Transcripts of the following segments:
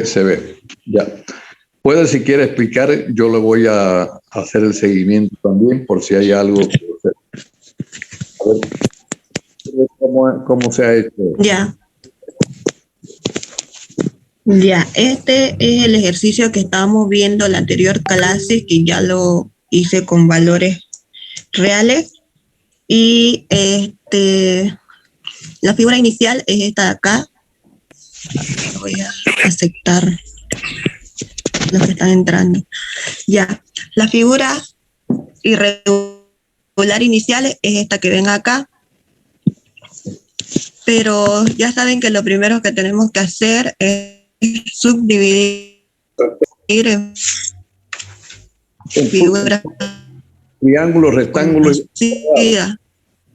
Se ve. Ya. Puede, si quiere explicar, yo le voy a hacer el seguimiento también, por si hay algo. A ver, ¿cómo se ha hecho? Ya. Ya, este es el ejercicio que estábamos viendo en la anterior clase, que ya lo hice con valores reales. Y la figura inicial es esta de acá. Voy a aceptar los que están entrando. Ya, la figura irregular inicial es esta que ven acá. Pero ya saben que lo primero que tenemos que hacer es subdividir en figuras Triángulo, rectángulo.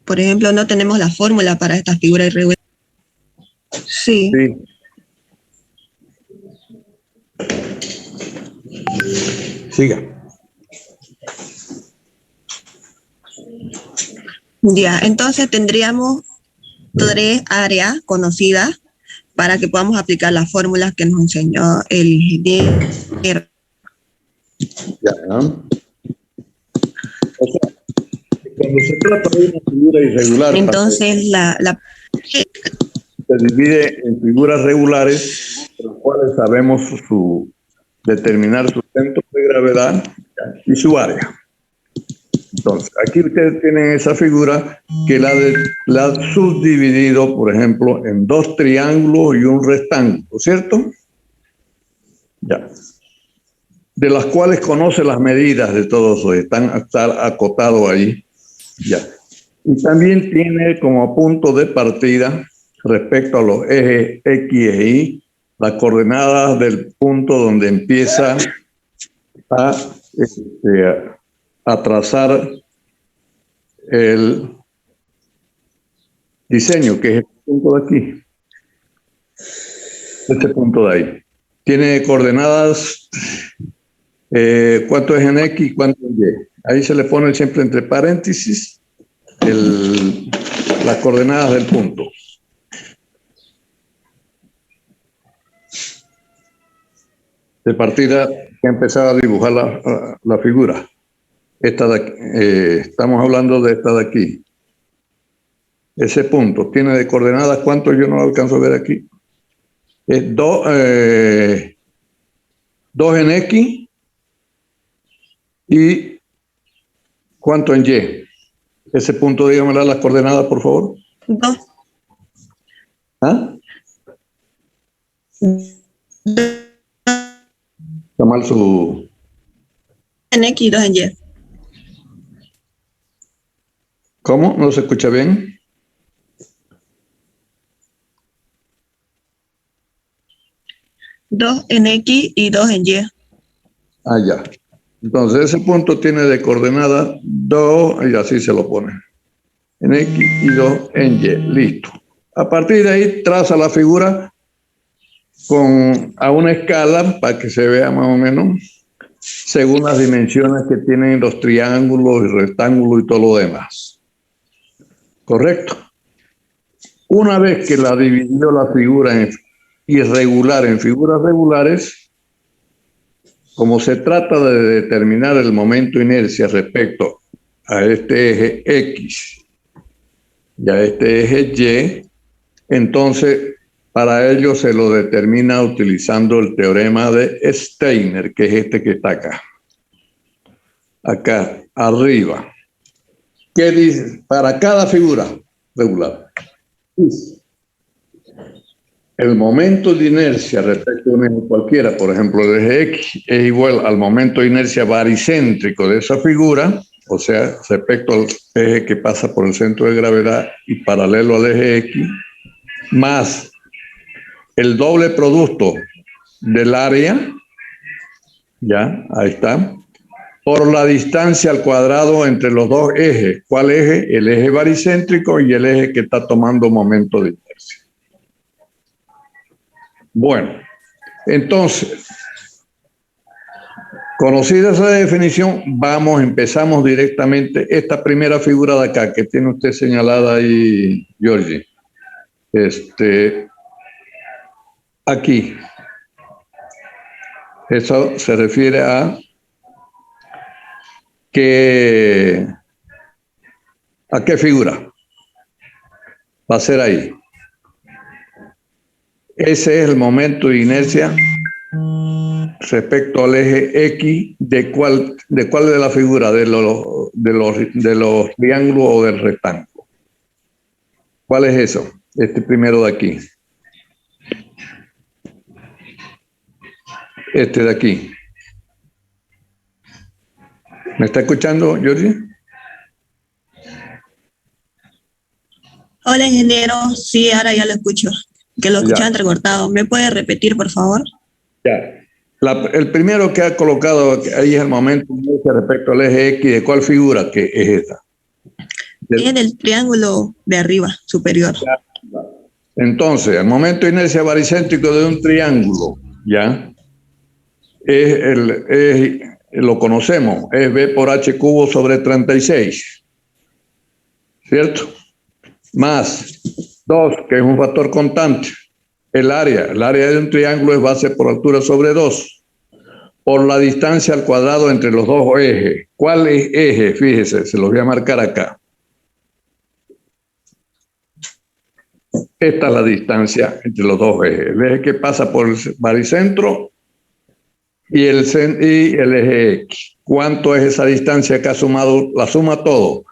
Por ejemplo, no tenemos la fórmula para esta figura irregular. Sí. Siga. Ya, entonces tendríamos 3 áreas conocidas para que podamos aplicar las fórmulas que nos enseñó el ingeniero. Ya. O sea, cuando se trata de una figura irregular, entonces se divide en figuras regulares, las cuales sabemos determinar su centro de gravedad y su área. Entonces, aquí ustedes tienen esa figura que la ha subdividido, por ejemplo, en 2 triángulos y un rectángulo, ¿cierto? Ya. De las cuales conoce las medidas de todos ellos, están acotados ahí. Ya. Y también tiene como punto de partida, respecto a los ejes X e Y, las coordenadas del punto donde empieza a trazar el diseño, que es este punto de aquí. Este punto de ahí. Tiene coordenadas, cuánto es en X y cuánto en Y. Ahí se le pone siempre entre paréntesis las coordenadas del punto. De partida, que empezaba a dibujar la figura. Esta de aquí, estamos hablando de esta de aquí. Ese punto tiene de coordenadas, ¿cuánto? Yo no lo alcanzo a ver aquí. Es 2 en X y ¿cuánto en Y? Ese punto, dígamela las coordenadas, por favor. 2. ¿Ah? Está mal su... En X y 2 en Y. ¿Cómo? ¿No se escucha bien? Dos en X y 2 en Y. Ah, ya. Entonces ese punto tiene de coordenada 2, y así se lo pone. En X y 2 en Y. Listo. A partir de ahí traza la figura a una escala para que se vea más o menos según las dimensiones que tienen los triángulos y rectángulos y todo lo demás. ¿Correcto? Una vez que la dividió la figura irregular en figuras regulares, como se trata de determinar el momento de inercia respecto a este eje X y a este eje Y, entonces para ello se lo determina utilizando el teorema de Steiner, que es este que está acá. Acá, arriba. ¿Qué dice? Para cada figura regular. El momento de inercia respecto a un eje cualquiera, por ejemplo, el eje X, es igual al momento de inercia baricéntrico de esa figura, o sea, respecto al eje que pasa por el centro de gravedad y paralelo al eje X, más el doble producto del área, ya, ahí está, por la distancia al cuadrado entre los dos ejes. ¿Cuál eje? El eje baricéntrico y el eje que está tomando momento de inercia. Bueno, entonces, conocida esa definición, empezamos directamente esta primera figura de acá, que tiene usted señalada ahí, Georgie. Aquí. Eso se refiere a qué figura va a ser ahí. Ese es el momento de inercia respecto al eje X. ¿De cuál de la figura? ¿De los triángulos o del rectángulo? ¿Cuál es eso? Este primero de aquí. Este de aquí. ¿Me está escuchando, Georgie? Hola, ingeniero. Sí, ahora ya lo escucho. Que lo escuchaba Ya. entrecortado. ¿Me puede repetir, por favor? Ya. El primero que ha colocado ahí es el momento de inercia respecto al eje X. ¿De cuál figura? Que es esta. Es del triángulo de arriba, superior. Entonces, el momento de inercia baricéntrico de un triángulo, ¿ya? Lo conocemos, es B por H cubo sobre 36, ¿cierto? Más 2, que es un factor constante. El área de un triángulo es base por altura sobre 2, por la distancia al cuadrado entre los dos ejes. ¿Cuál es eje? Fíjese, se los voy a marcar acá. Esta es la distancia entre los dos ejes. El eje que pasa por el baricentro y el eje X. ¿Cuánto es esa distancia que ha sumado? La suma todo.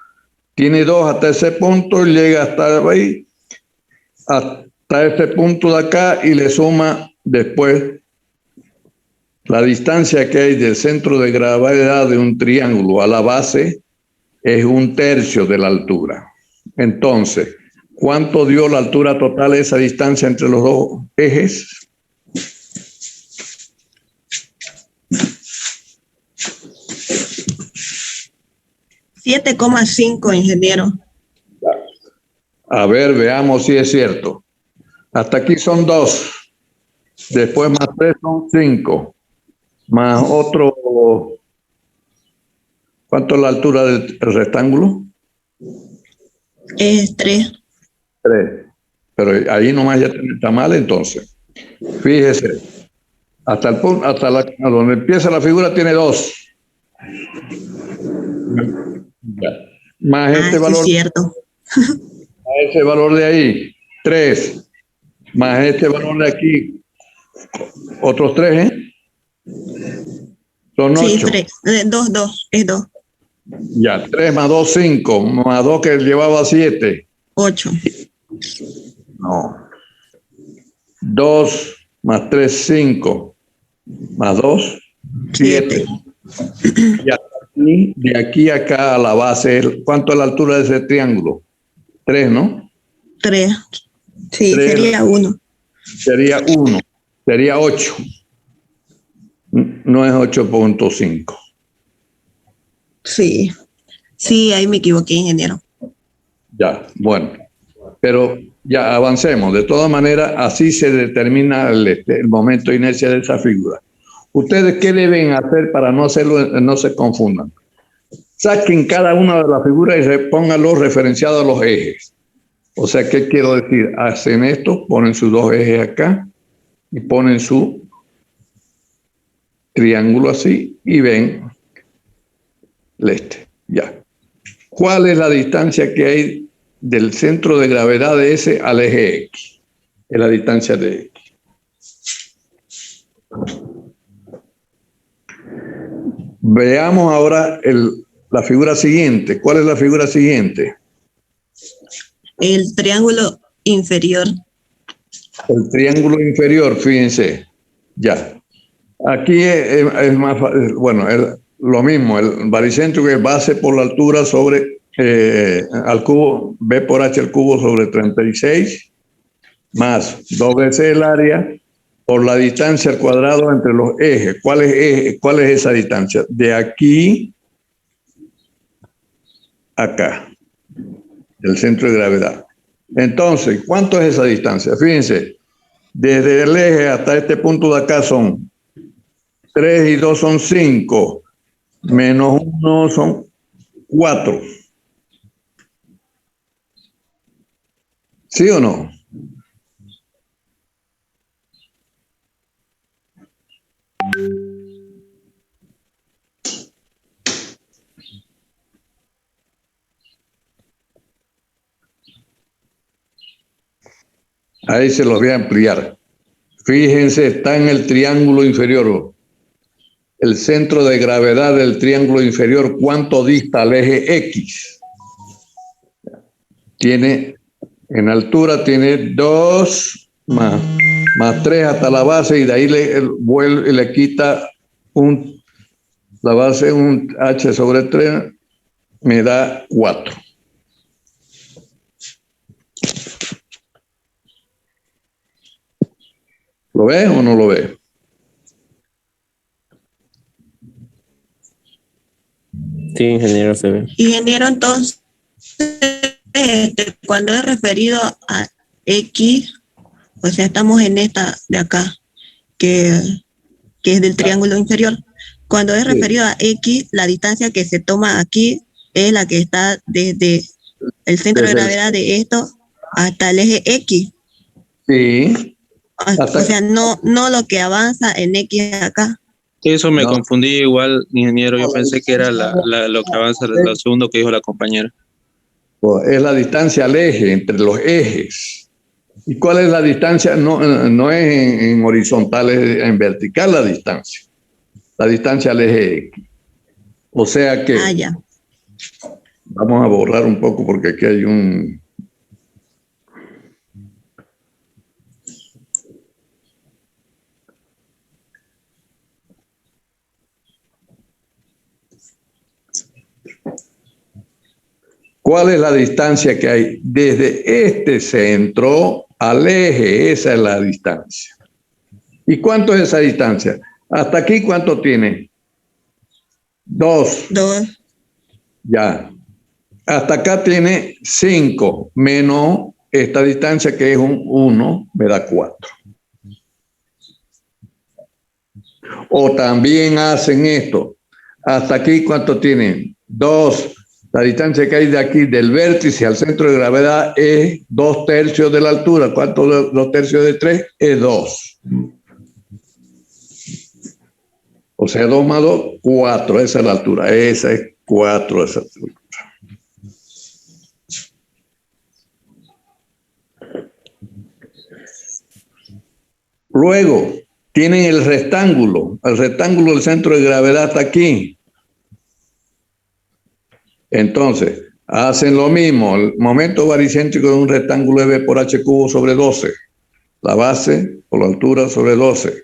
Tiene 2 hasta ese punto y llega hasta ahí, hasta este punto de acá, y le suma después la distancia que hay del centro de gravedad de un triángulo a la base, es 1/3 de la altura. Entonces, ¿cuánto dio la altura total de esa distancia entre los dos ejes? 7,5, ingeniero. A ver, veamos si es cierto. Hasta aquí son 2. Después más 3 son 5. Más otro. ¿Cuánto es la altura del rectángulo? Es 3. 3. Pero ahí nomás ya está mal, entonces. Fíjese, hasta el punto, a donde empieza la figura tiene 2. Más este Sí, valor, es cierto. más ese valor de ahí, 3. Más este valor de aquí, otros 3, ¿eh? Son Sí, 8. 3. 2, 2. Es 2. Ya, 3 más 2, 5. Más 2 que llevaba 7. 8. No. 2 más 3, 5. Más 2, 7. 7. Y de aquí a acá a la base, ¿cuánto es la altura de ese triángulo? 3, ¿no? 3. Sí, 3 sería 1. sería 1. Sería 8. No es 8.5. Sí. Sí, ahí me equivoqué, ingeniero. Ya, bueno. Pero ya avancemos. De todas maneras, así se determina el momento de inercia de esa figura. ¿Ustedes qué deben hacer para no se confundan? Saquen cada una de las figuras y pónganlo referenciado a los ejes. O sea, ¿qué quiero decir? Hacen esto, ponen sus dos ejes acá y ponen su triángulo así y ven ya. ¿Cuál es la distancia que hay del centro de gravedad de ese al eje X? Es la distancia de X. Veamos ahora la figura siguiente. ¿Cuál es la figura siguiente? El triángulo inferior. El triángulo inferior, fíjense. Ya. Aquí es más, bueno, lo mismo, el baricéntrico es base por la altura sobre al cubo, B por H al cubo sobre 36, más 2 veces el área por la distancia al cuadrado entre los ejes. ¿Cuál es esa distancia? De aquí a acá, el centro de gravedad. Entonces, ¿cuánto es esa distancia? Fíjense, desde el eje hasta este punto de acá son 3 y 2 son 5, menos 1 son 4. ¿Sí o no? Ahí se los voy a ampliar. Fíjense, está en el triángulo inferior. El centro de gravedad del triángulo inferior, ¿cuánto dista al eje X? Tiene, en altura tiene 2 más 3 hasta la base, y de ahí le quita la base, un h sobre 3, me da 4. ¿Lo ves o no lo ves? Sí, ingeniero, se ve. Ingeniero, entonces, cuando es referido a X, o sea, estamos en esta de acá, que es del triángulo inferior. Cuando es referido a X, la distancia que se toma aquí es la que está desde el centro de gravedad de esto hasta el eje X. Sí. O sea, no lo que avanza en X acá. Eso me confundí igual, ingeniero. Yo pensé que era lo que avanza, lo segundo que dijo la compañera. Pues es la distancia al eje, entre los ejes. ¿Y cuál es la distancia? No es en horizontal, es en vertical la distancia. La distancia al eje X. O sea que... ya. Vamos a borrar un poco porque aquí hay un... ¿Cuál es la distancia que hay desde este centro al eje? Esa es la distancia. ¿Y cuánto es esa distancia? Hasta aquí, ¿cuánto tiene? 2. 2. Ya. Hasta acá tiene 5 menos esta distancia que es un 1, me da 4. O también hacen esto. Hasta aquí, ¿cuánto tienen? 2. La distancia que hay de aquí del vértice al centro de gravedad es 2/3 de la altura. ¿Cuánto 2/3 de 3? Es 2. O sea, 2 más 2, 4. Esa es la altura. Esa es 4. Esa altura. Luego, tienen el rectángulo. El rectángulo del centro de gravedad está aquí. Entonces, hacen lo mismo. El momento baricéntrico de un rectángulo es V por H cubo sobre 12. La base por la altura sobre 12.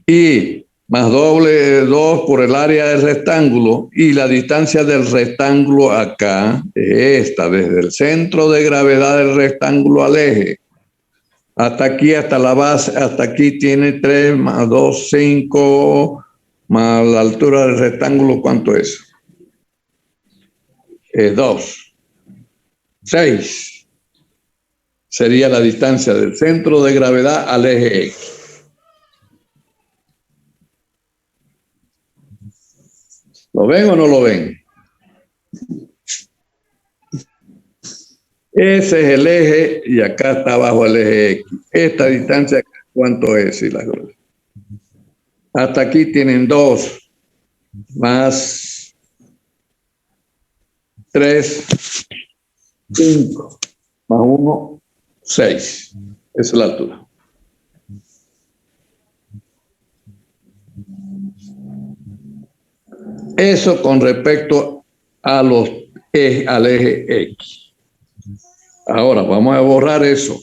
Y más doble 2 por el área del rectángulo. Y la distancia del rectángulo acá es esta, desde el centro de gravedad del rectángulo al eje. Hasta aquí, hasta la base, hasta aquí tiene 3 más 2, 5, más la altura del rectángulo, ¿cuánto es? Es 2. 6. Sería la distancia del centro de gravedad al eje X. ¿Lo ven o no lo ven? Ese es el eje y acá está abajo el eje X. Esta distancia, ¿cuánto es? Hasta aquí tienen 2 más 3, 5, más 1, 6. Esa es la altura. Eso con respecto a al eje X. Ahora vamos a borrar eso.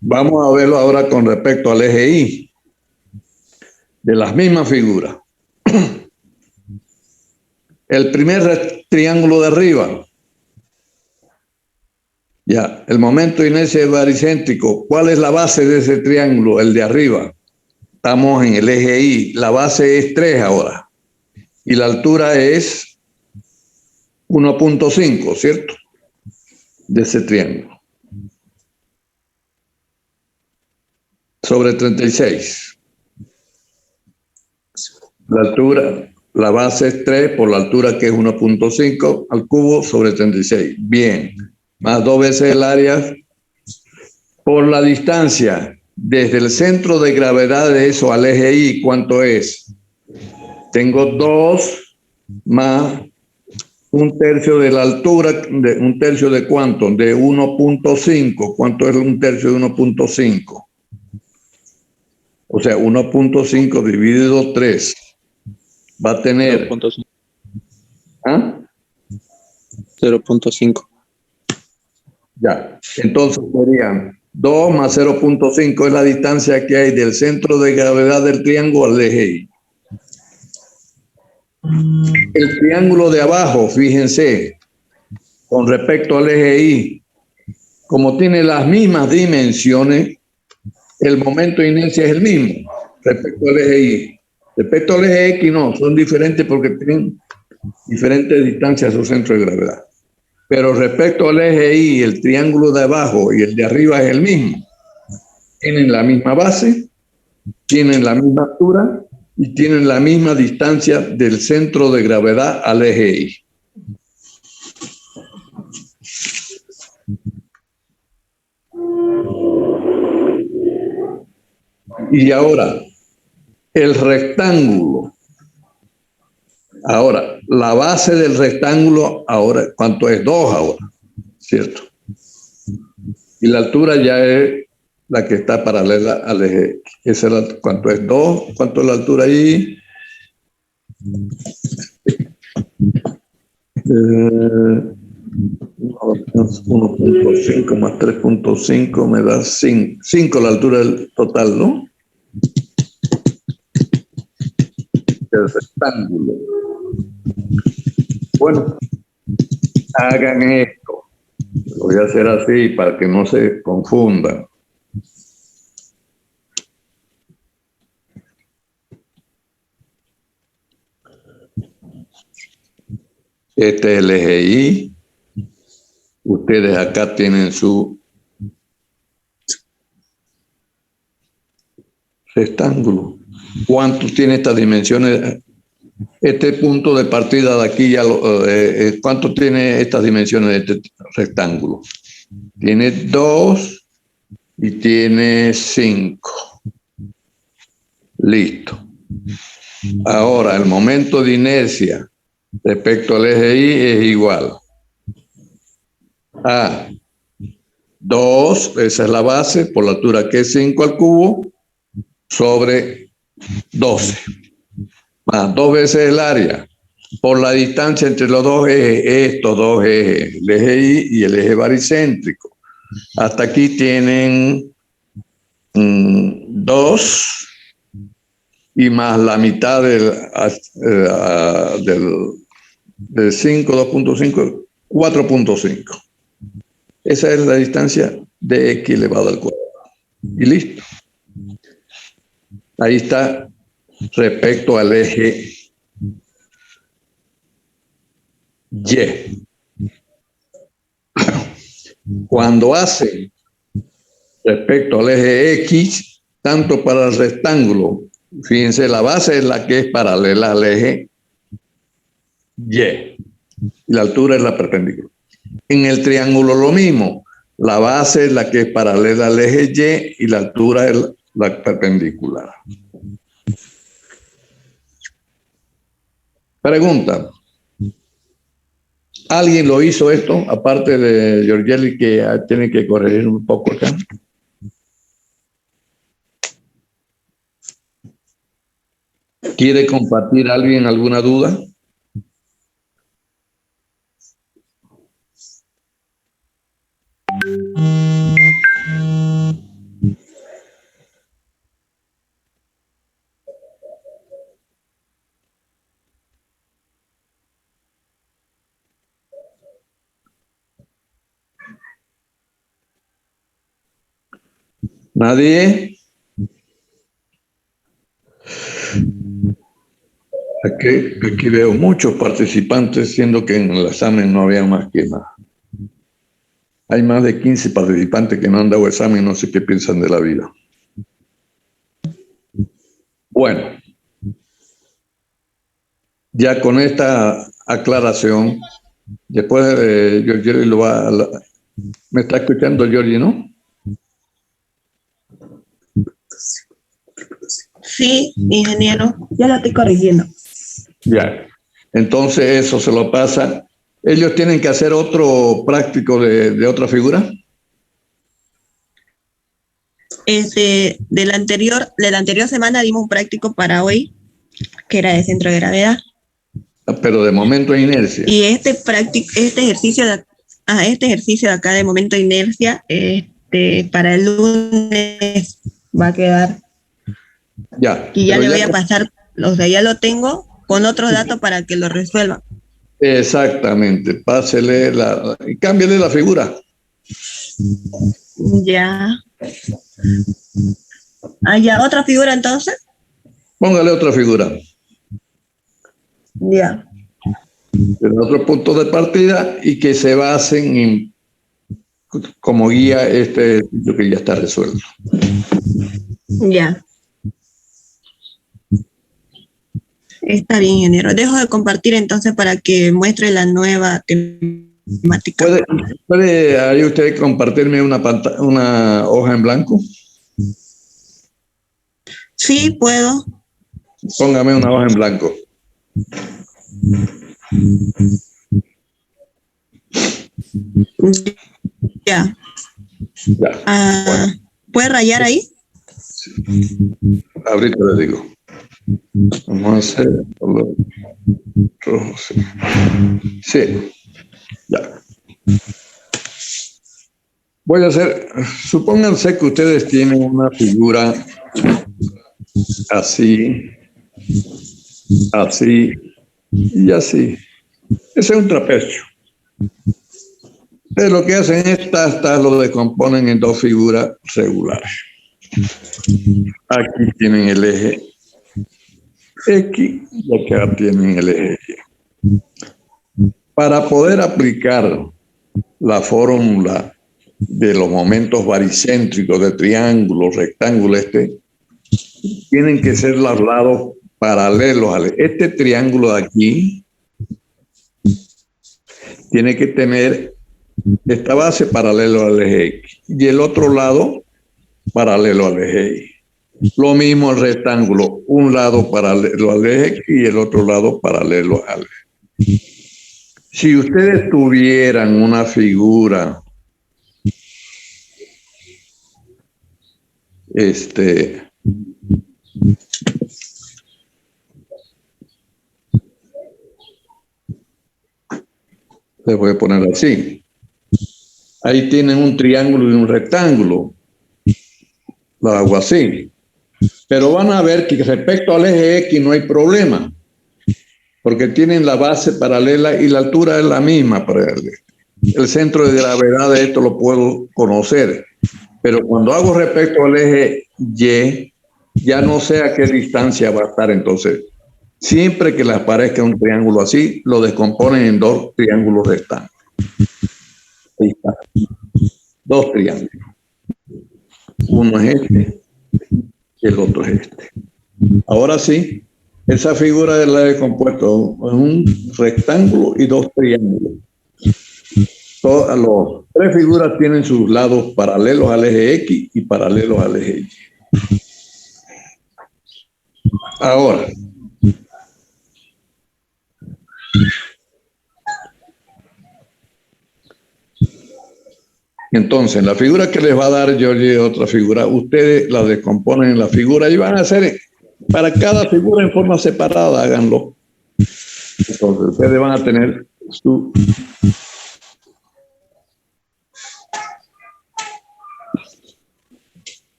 Vamos a verlo ahora con respecto al eje Y. De las mismas figuras. El primer triángulo de arriba. Ya, el momento de inercia baricéntrico. ¿Cuál es la base de ese triángulo? El de arriba. Estamos en el eje Y. La base es 3 ahora. Y la altura es 1.5, ¿cierto? De ese triángulo. Sobre 36. La altura, la base es 3 por la altura que es 1.5 al cubo sobre 36. Bien. Más 2 veces el área por la distancia desde el centro de gravedad de eso al eje Y. ¿Cuánto es? Tengo 2 más un tercio de la altura, ¿un tercio de cuánto? De 1.5. ¿Cuánto es un tercio de 1.5? O sea, 1.5 dividido 3 va a tener... 0.5. ¿Ah? 0.5. Ya, entonces serían 2 más 0.5 es la distancia que hay del centro de gravedad del triángulo al eje Y. El triángulo de abajo, fíjense, con respecto al eje Y, como tiene las mismas dimensiones, el momento de inercia es el mismo respecto al eje Y. Respecto al eje X no, son diferentes porque tienen diferentes distancias a su centro de gravedad. Pero respecto al eje Y, el triángulo de abajo y el de arriba es el mismo. Tienen la misma base, tienen la misma altura y tienen la misma distancia del centro de gravedad al eje Y. Y ahora, el rectángulo. Ahora, la base del rectángulo, ahora, ¿cuánto es? 2 ahora, ¿cierto? Y la altura ya es la que está paralela al eje. ¿Cuánto es? 2. ¿Cuánto es la altura ahí? 1.5 más 3.5 me da 5. 5 la altura total, ¿no? El rectángulo. Bueno, hagan esto. Lo voy a hacer así para que no se confundan. Este es el eje Y. Ustedes acá tienen su rectángulo. ¿Cuánto tiene estas dimensiones? Este punto de partida de aquí, ¿cuánto tiene estas dimensiones de este rectángulo? Tiene 2 y tiene 5. Listo. Ahora, el momento de inercia respecto al eje Y es igual a 2, esa es la base, por la altura que es 5 al cubo, sobre 12. Más 2 veces el área, por la distancia entre los dos ejes, estos dos ejes, el eje Y y el eje baricéntrico. Hasta aquí tienen 2 y más la mitad del 5, 2.5, 4.5. Esa es la distancia de X elevado al cuadrado. Y listo. Ahí está respecto al eje Y. Cuando hace respecto al eje X, tanto para el rectángulo, fíjense, la base es la que es paralela al eje Y. Y la altura es la perpendicular. En el triángulo lo mismo. La base es la que es paralela al eje Y y la altura es la perpendicular. Pregunta. ¿Alguien lo hizo esto? Aparte de Giorgelli, que tiene que corregir un poco acá. ¿Quiere compartir alguien alguna duda? ¿Nadie? Aquí veo muchos participantes, siendo que en el examen no había más que nada. Hay más de 15 participantes que no han dado examen, no sé qué piensan de la vida. Bueno, ya con esta aclaración, después Giorgi lo va a... ¿Me está escuchando Giorgi, no? Sí, ingeniero, ya lo estoy corrigiendo. Ya. Entonces eso se lo pasa ¿Ellos tienen que hacer otro práctico de otra figura? De la anterior semana dimos un práctico para hoy, que era de centro de gravedad. Pero de momento de inercia. Y este ejercicio de acá de momento de inercia, para el lunes va a quedar. Ya. Y ya le voy a pasar, o sea, ya lo tengo con otros datos para que lo resuelvan. Exactamente. Pásele y cámbiale la figura. Ya. Ya, otra figura entonces. Póngale otra figura. Ya. En otro punto de partida y que se basen como guía este ejercicio que ya está resuelto. Ya. Está bien, ingeniero. Dejo de compartir entonces para que muestre la nueva temática. ¿Puede ahí usted compartirme una hoja en blanco? Sí, puedo. Póngame una hoja en blanco. Ya. Bueno. ¿Puede rayar ahí? Sí. Ahorita le digo. Vamos a hacer rojo. Sí. Ya. Voy a hacer, supónganse que ustedes tienen una figura así, así y así. Ese es un trapecio. Entonces lo que hacen estas lo descomponen en dos figuras regulares. Aquí tienen el eje X y acá tienen el eje Y. Para poder aplicar la fórmula de los momentos baricéntricos de triángulo, rectángulo, tienen que ser los lados paralelos al este triángulo de aquí. Tiene que tener esta base paralelo al eje X y el otro lado paralelo al eje Y. Lo mismo el rectángulo, un lado paralelo al eje X y el otro lado paralelo al eje Y. Si ustedes tuvieran una figura les voy a poner así. Ahí tienen un triángulo y un rectángulo. Lo hago así. Pero van a ver que respecto al eje X no hay problema, porque tienen la base paralela y la altura es la misma. El centro de gravedad de esto lo puedo conocer, pero cuando hago respecto al eje Y, ya no sé a qué distancia va a estar. Entonces, siempre que les aparezca un triángulo así, lo descomponen en dos triángulos rectángulos. Ahí está. Dos triángulos. Uno es este y el otro es este. Ahora sí, esa figura de la he compuesto es un rectángulo y dos triángulos. Todas las tres figuras tienen sus lados paralelos al eje X y paralelos al eje Y. Ahora, entonces, la figura que les va a dar Georgie, otra figura, ustedes la descomponen en la figura y van a hacer para cada figura en forma separada, háganlo. Entonces, ustedes van a tener su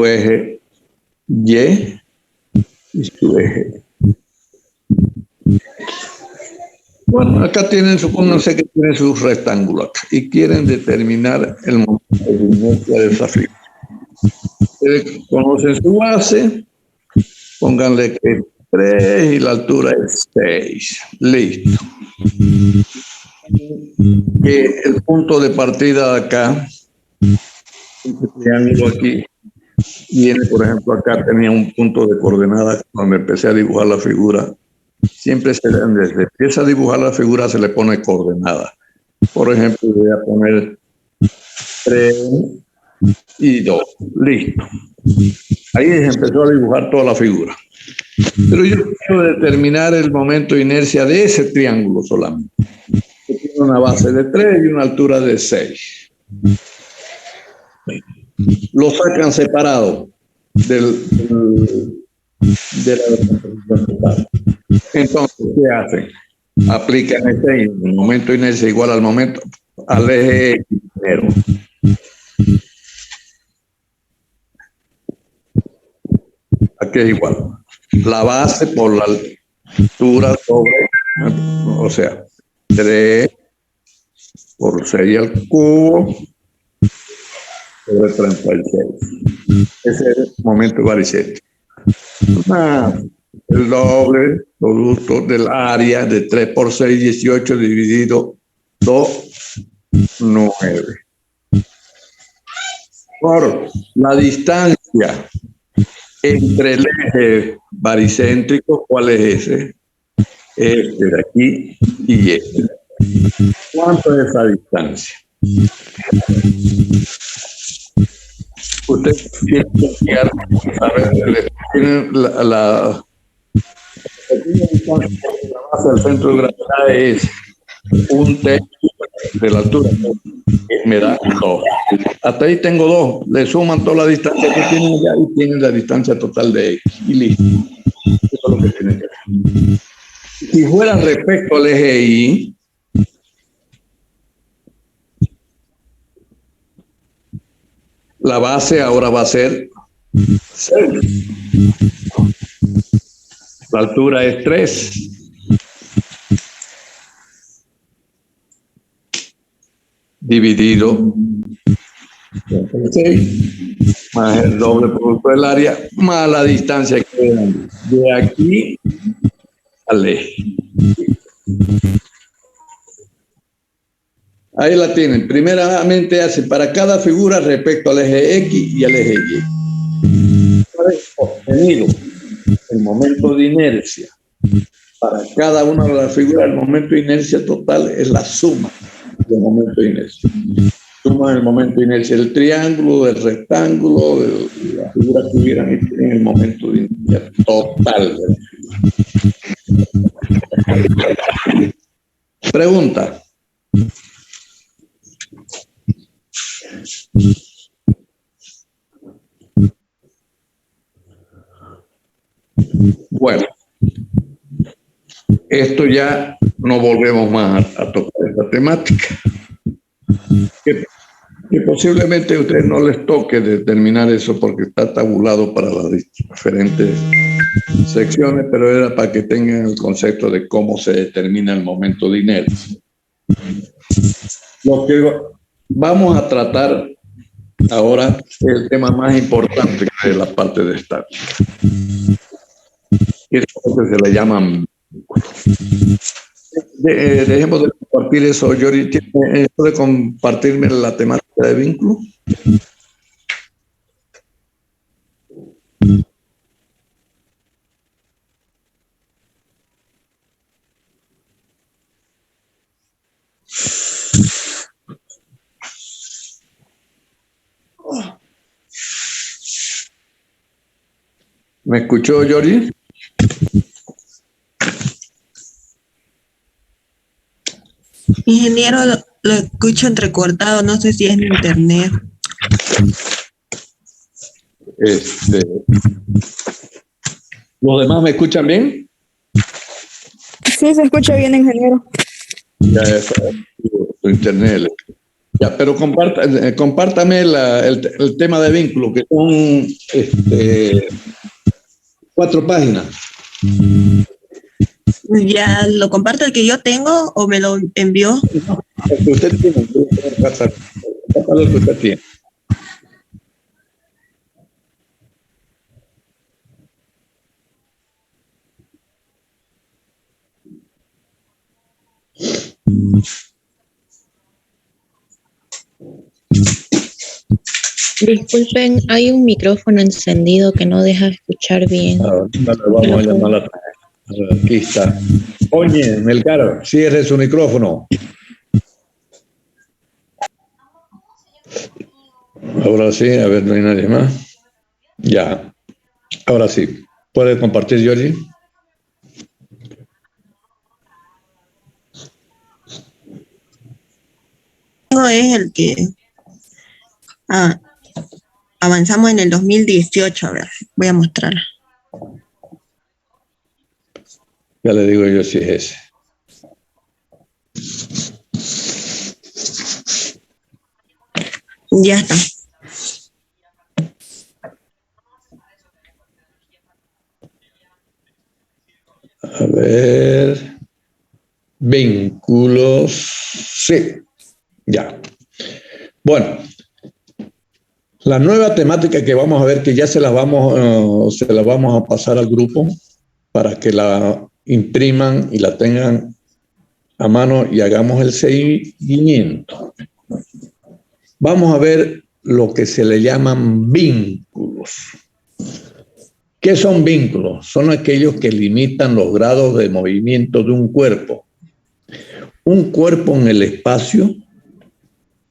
eje Y y su eje. Bueno, acá tienen, supónganse que tienen su rectángulo acá y quieren determinar el momento de inercia de esa figura. Ustedes conocen su base, pónganle que es 3 y la altura es 6. Listo. Que el punto de partida de acá, este triángulo aquí, viene, por ejemplo, acá tenía un punto de coordenada cuando empecé a dibujar la figura. Siempre desde empieza a dibujar la figura se le pone coordenada. Por ejemplo, voy a poner 3 y 2. Listo. Ahí se empezó a dibujar toda la figura. Pero yo quiero determinar el momento de inercia de ese triángulo solamente. Que tiene una base de 3 y una altura de 6. Lo sacan separado de la representación total. Entonces, ¿qué hacen? Aplican el momento de inercia igual al eje X primero. Aquí es igual. La base por la altura sobre, o sea, 3 por 6 al cubo sobre 36. Ese es el momento varicente. El doble producto del área de 3 por 6, 18 dividido 2, 9. Por la distancia entre el eje baricéntrico, ¿cuál es ese? Este de aquí y este de aquí. ¿Cuánto es esa distancia? Usted tiene que saber, tiene la distancia de la base del centro de gravedad es un tercio de la altura. Me da 2. Hasta ahí tengo 2. Le suman toda la distancia que tienen allá y tienen la distancia total de X. Y listo. Eso es lo que tienen que hacer. Si fuera respecto al eje Y, la base ahora va a ser 6. La altura es 3. Dividido 6 más el doble producto del área más la distancia que quedan de aquí al eje. Ahí la tienen. Primeramente hace para cada figura respecto al eje X y al eje Y. Obtenido el momento de inercia para cada una de las figuras, el momento de inercia total es la suma del momento de inercia. Suma el momento de inercia del triángulo, del rectángulo, de las figuras que hubieran y tienen el momento de inercia total. Pregunta. Bueno, esto ya no volvemos más a tocar esta temática. Que posiblemente a ustedes no les toque determinar eso porque está tabulado para las diferentes secciones, pero era para que tengan el concepto de cómo se determina el momento de inercia. Lo que vamos a tratar ahora es el tema más importante que es la parte de estática. Que es lo que se le llaman. Dejemos de compartir eso. Yori, ¿tiene eso de compartirme la temática de vínculo? ¿Me escuchó, Yori? Ingeniero, lo escucho entrecortado, no sé si es mi internet. ¿Los demás me escuchan bien? Sí, se escucha bien, ingeniero. Ya está, tu internet. Ya, pero compártame el tema de vínculo, que son 4 páginas. ¿Ya lo comparto el que yo tengo o me lo envió? El que usted tiene, el que usted tiene. Disculpen, hay un micrófono encendido que no deja escuchar bien. Vamos a llamarla. Aquí está. Oye, Melgar, cierre su micrófono. Ahora sí, a ver, no hay nadie más. Ya, ahora sí. ¿Puede compartir, Georgie? Es el que avanzamos en el 2018. A ver, voy a mostrar. Ya le digo yo si es ese. Ya está. A ver. Vínculos. Sí. Ya. Bueno. La nueva temática que vamos a ver, que ya se la vamos a pasar al grupo para que la impriman y la tengan a mano y hagamos el seguimiento. Vamos a ver lo que se le llaman vínculos. ¿Qué son vínculos? Son aquellos que limitan los grados de movimiento de un cuerpo. Un cuerpo en el espacio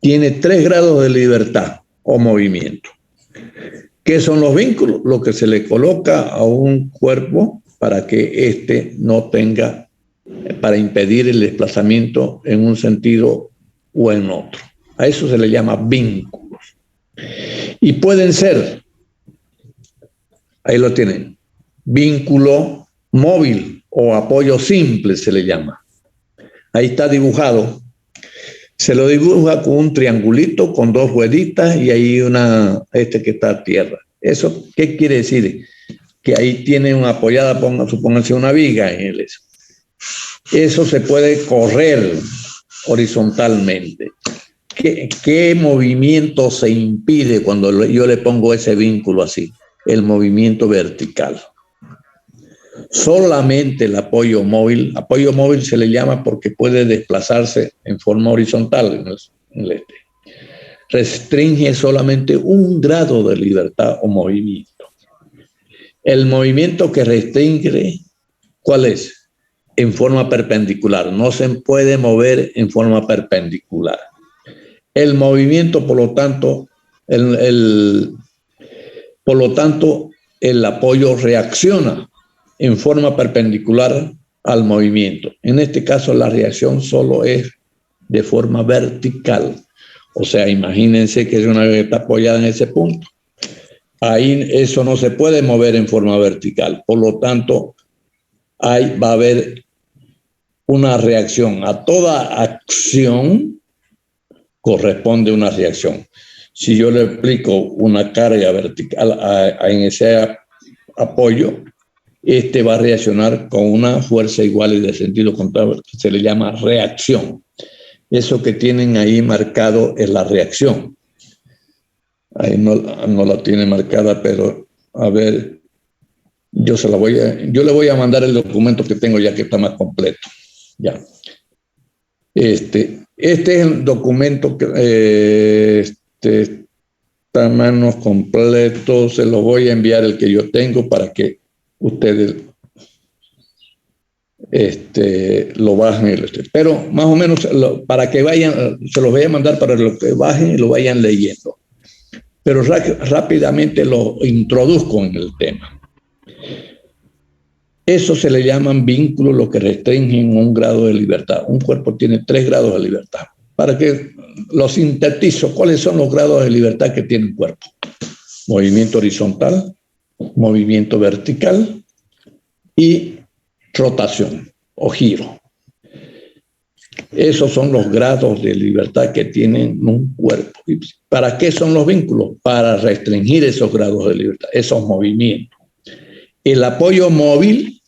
tiene 3 grados de libertad o movimiento. ¿Qué son los vínculos? Lo que se le coloca a un cuerpo para que éste no tenga, para impedir el desplazamiento en un sentido o en otro. A eso se le llama vínculos. Y pueden ser, ahí lo tienen, vínculo móvil o apoyo simple se le llama. Ahí está dibujado. Se lo dibuja con un triangulito con 2 rueditas y ahí que está a tierra. ¿Eso qué quiere decir? Que ahí tiene una apoyada, supónganse una viga en él. Eso se puede correr horizontalmente. ¿Qué movimiento se impide cuando yo le pongo ese vínculo así? El movimiento vertical. Solamente el apoyo móvil se le llama porque puede desplazarse en forma horizontal en el este. Restringe solamente 1 grado de libertad o movimiento. El movimiento que restringe, ¿cuál es? En forma perpendicular. No se puede mover en forma perpendicular. El movimiento, por lo tanto, el apoyo reacciona en forma perpendicular al movimiento. En este caso, la reacción solo es de forma vertical. O sea, imagínense que es una que está apoyada en ese punto. Ahí eso no se puede mover en forma vertical. Por lo tanto, ahí va a haber una reacción. A toda acción corresponde una reacción. Si yo le aplico una carga vertical en ese apoyo, este va a reaccionar con una fuerza igual y de sentido contrario, que se le llama reacción. Eso que tienen ahí marcado es la reacción. Ahí no la tiene marcada, pero a ver, yo le voy a mandar el documento que tengo ya que está más completo. Ya. Este es el documento que está manos completos. Se lo voy a enviar el que yo tengo para que ustedes lo bajen. Pero más o menos para que vayan, se los voy a mandar para que bajen y lo vayan leyendo. Pero rápidamente lo introduzco en el tema. Eso se le llaman vínculos, lo que restringen 1 grado de libertad. Un cuerpo tiene 3 grados de libertad. Para que lo sintetizo, ¿cuáles son los grados de libertad que tiene un cuerpo? Movimiento horizontal, movimiento vertical y rotación o giro. Esos son los grados de libertad que tienen un cuerpo. ¿Para qué son los vínculos? Para restringir esos grados de libertad, esos movimientos. El apoyo móvil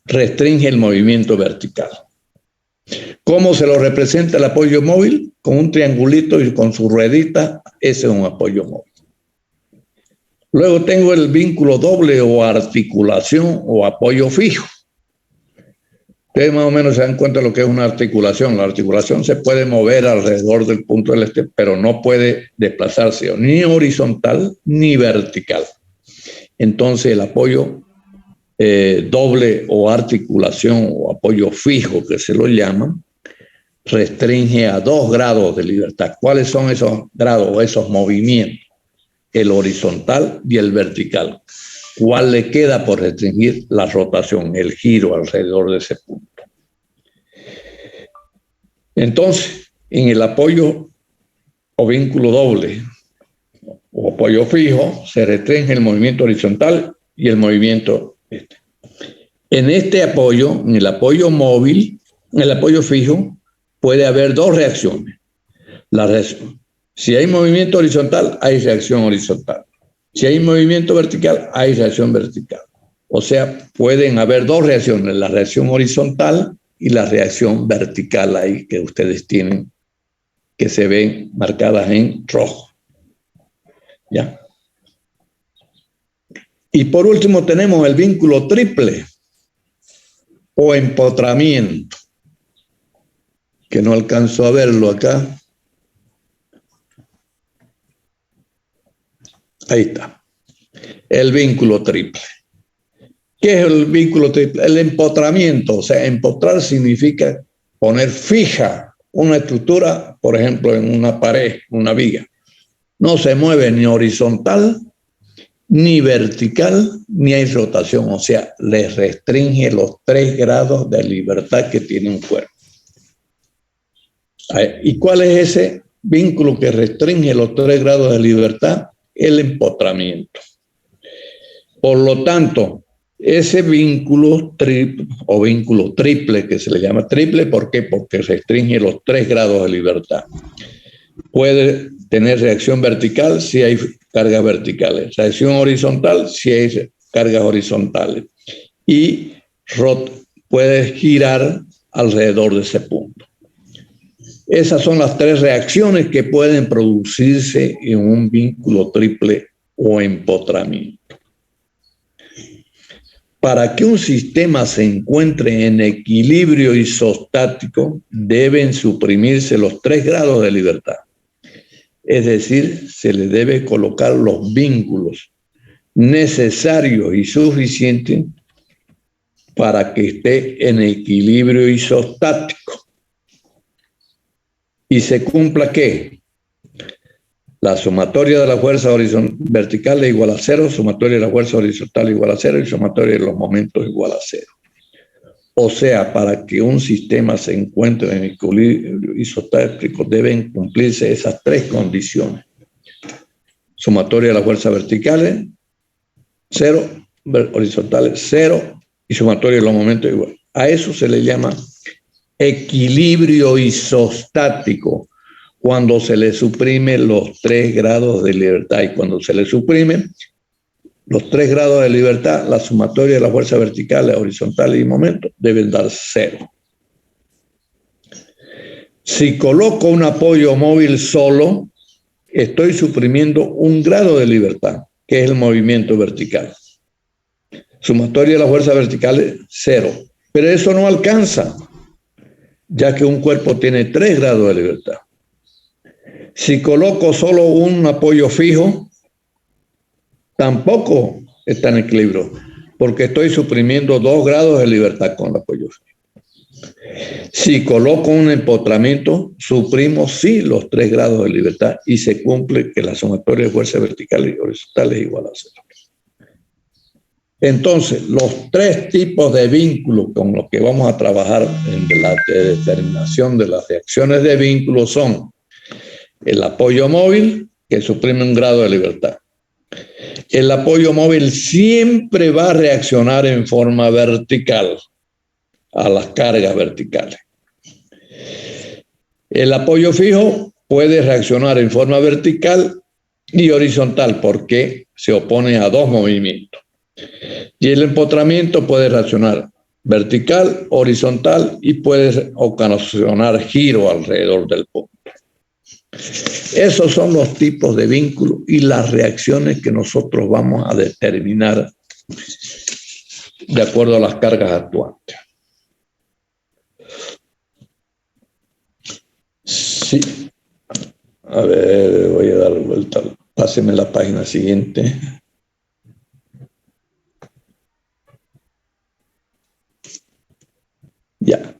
restringe el movimiento vertical. ¿Cómo se lo representa el apoyo móvil? Con un triangulito y con su ruedita, ese es un apoyo móvil. Luego tengo el vínculo doble o articulación o apoyo fijo. Ustedes más o menos se dan cuenta de lo que es una articulación. La articulación se puede mover alrededor del punto del este, pero no puede desplazarse ni horizontal ni vertical. Entonces el apoyo doble o articulación o apoyo fijo, que se lo llaman, restringe a 2 grados de libertad. ¿Cuáles son esos grados o esos movimientos? El horizontal y el vertical. ¿Cuál le queda por restringir? La rotación, el giro alrededor de ese punto. Entonces, en el apoyo o vínculo doble o apoyo fijo, se restringe el movimiento horizontal y el movimiento este. En este apoyo, en el apoyo móvil, en el apoyo fijo, puede haber dos reacciones. Si hay movimiento horizontal, hay reacción horizontal. Si hay movimiento vertical, hay reacción vertical. O sea, pueden haber dos reacciones, la reacción horizontal y la reacción vertical ahí que ustedes tienen, que se ven marcadas en rojo. ¿Ya? Y por último tenemos el vínculo triple o empotramiento, que no alcanzo a verlo acá. Ahí está. El vínculo triple. ¿Qué es el vínculo triple? El empotramiento. O sea, empotrar significa poner fija una estructura, por ejemplo, en una pared, una viga. No se mueve ni horizontal, ni vertical, ni hay rotación. O sea, le restringe los 3 grados de libertad que tiene un cuerpo. ¿Y cuál es ese vínculo que restringe los 3 grados de libertad? El empotramiento. Por lo tanto, ese vínculo triple, que se le llama triple, ¿por qué? Porque restringe los 3 grados de libertad. Puede tener reacción vertical si hay cargas verticales, reacción horizontal si hay cargas horizontales, y puede girar alrededor de ese punto. Esas son las 3 reacciones que pueden producirse en un vínculo triple o empotramiento. Para que un sistema se encuentre en equilibrio isostático, deben suprimirse los 3 grados de libertad. Es decir, se le debe colocar los vínculos necesarios y suficientes para que esté en equilibrio isostático. ¿Y se cumpla qué? La sumatoria de la fuerza vertical es igual a 0, sumatoria de la fuerza horizontal igual a 0 y sumatoria de los momentos igual a 0. O sea, para que un sistema se encuentre en equilibrio isostático deben cumplirse esas 3 condiciones. Sumatoria de las fuerzas verticales, 0, horizontales, 0 y sumatoria de los momentos igual. A eso se le llama equilibrio isostático, cuando se le suprime los 3 grados de libertad. Y cuando se le suprimen los 3 grados de libertad, la sumatoria de las fuerzas verticales, horizontales y momentos deben dar 0. Si coloco un apoyo móvil solo, estoy suprimiendo 1 grado de libertad, que es el movimiento vertical. Sumatoria de las fuerzas verticales, 0. Pero eso no alcanza, ya que un cuerpo tiene 3 grados de libertad. Si coloco solo un apoyo fijo, tampoco está en equilibrio, porque estoy suprimiendo 2 grados de libertad con el apoyo fijo. Si coloco un empotramiento, suprimo sí los 3 grados de libertad y se cumple que la sumatoria de fuerzas verticales y horizontales es igual a 0. Entonces, los 3 tipos de vínculos con los que vamos a trabajar en la determinación de las reacciones de vínculo son el apoyo móvil, que suprime 1 grado de libertad. El apoyo móvil siempre va a reaccionar en forma vertical a las cargas verticales. El apoyo fijo puede reaccionar en forma vertical y horizontal porque se opone a 2 movimientos. Y el empotramiento puede reaccionar vertical, horizontal y puede ocasionar giro alrededor del punto. Esos son los tipos de vínculos y las reacciones que nosotros vamos a determinar de acuerdo a las cargas actuantes. Sí. A ver, voy a dar vuelta. Páseme la página siguiente. Ya.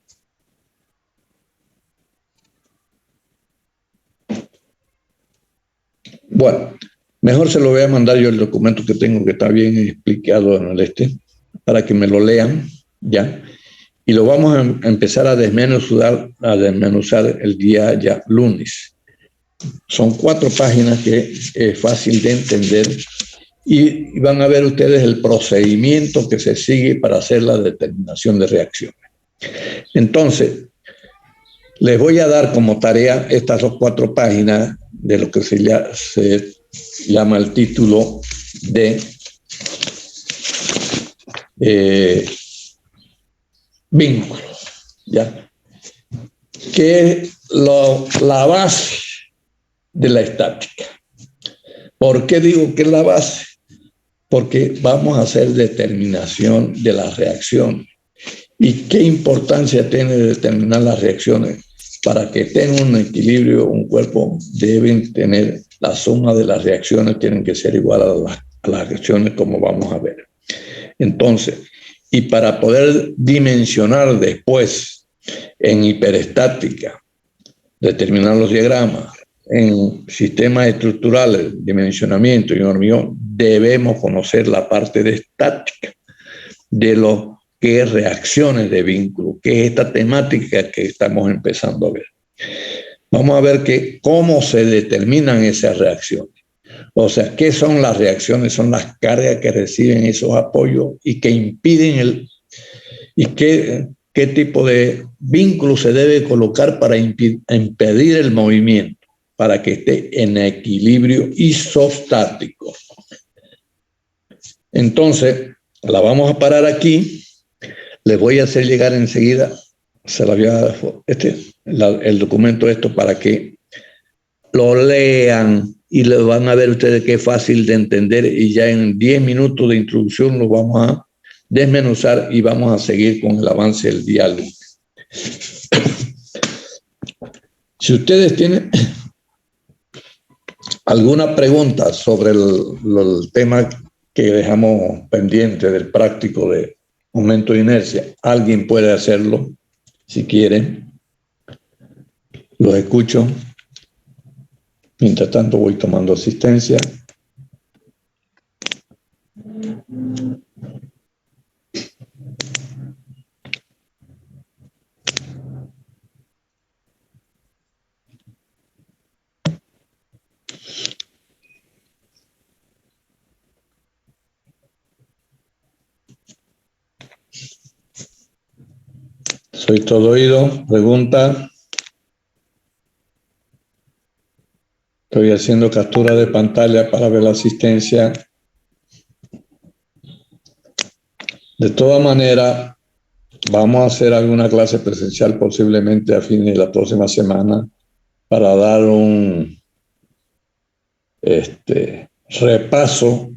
Bueno, Mejor se lo voy a mandar yo el documento que tengo, que está bien explicado en el para que me lo lean, ¿ya? Y lo vamos a empezar a desmenuzar el día ya lunes. Son 4 páginas que es fácil de entender y van a ver ustedes el procedimiento que se sigue para hacer la determinación de reacciones. Entonces, les voy a dar como tarea estas 4 páginas de lo que se llama el título de vínculos, ¿ya? Que es la base de la estática. ¿Por qué digo que es la base? Porque vamos a hacer determinación de las reacciones. ¿Y qué importancia tiene determinar las reacciones? Para que tengan un equilibrio, un cuerpo deben tener la suma de las reacciones, tienen que ser igual a las reacciones, como vamos a ver. Entonces, y para poder dimensionar después en hiperestática, determinar los diagramas, en sistemas estructurales, dimensionamiento y hormigón, debemos conocer la parte de estática, de lo que es reacciones de vínculo, que es esta temática que estamos empezando a ver. Vamos a ver cómo se determinan esas reacciones. O sea, ¿qué son las reacciones? Son las cargas que reciben esos apoyos y que impiden y qué tipo de vínculo se debe colocar para impedir el movimiento, para que esté en equilibrio isostático. Entonces, la vamos a parar aquí. Les voy a hacer llegar enseguida, se la voy a dar el documento para que lo lean y lo van a ver ustedes que es fácil de entender, y ya en 10 minutos de introducción lo vamos a desmenuzar y vamos a seguir con el avance del día lunes. Si ustedes tienen alguna pregunta sobre el tema que dejamos pendiente del práctico de momento de inercia, alguien puede hacerlo si quiere. Los escucho. Mientras tanto voy tomando asistencia. Soy todo oído. Pregunta. Estoy haciendo captura de pantalla para ver la asistencia. De todas maneras, vamos a hacer alguna clase presencial posiblemente a fines de la próxima semana para dar un repaso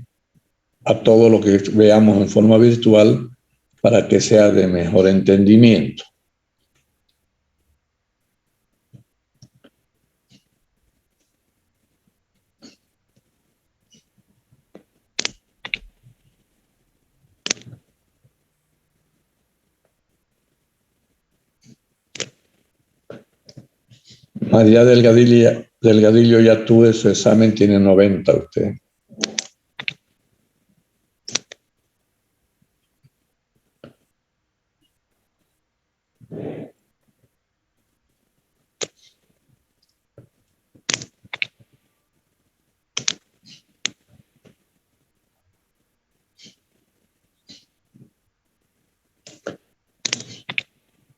a todo lo que veamos en forma virtual para que sea de mejor entendimiento. María Delgadillo ya tuve su examen, tiene 90 usted.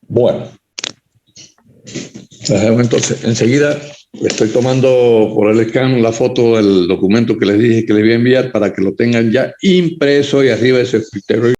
Bueno. Entonces, enseguida estoy tomando por el scan la foto del documento que les dije que les voy a enviar para que lo tengan ya impreso y arriba de su escritorio.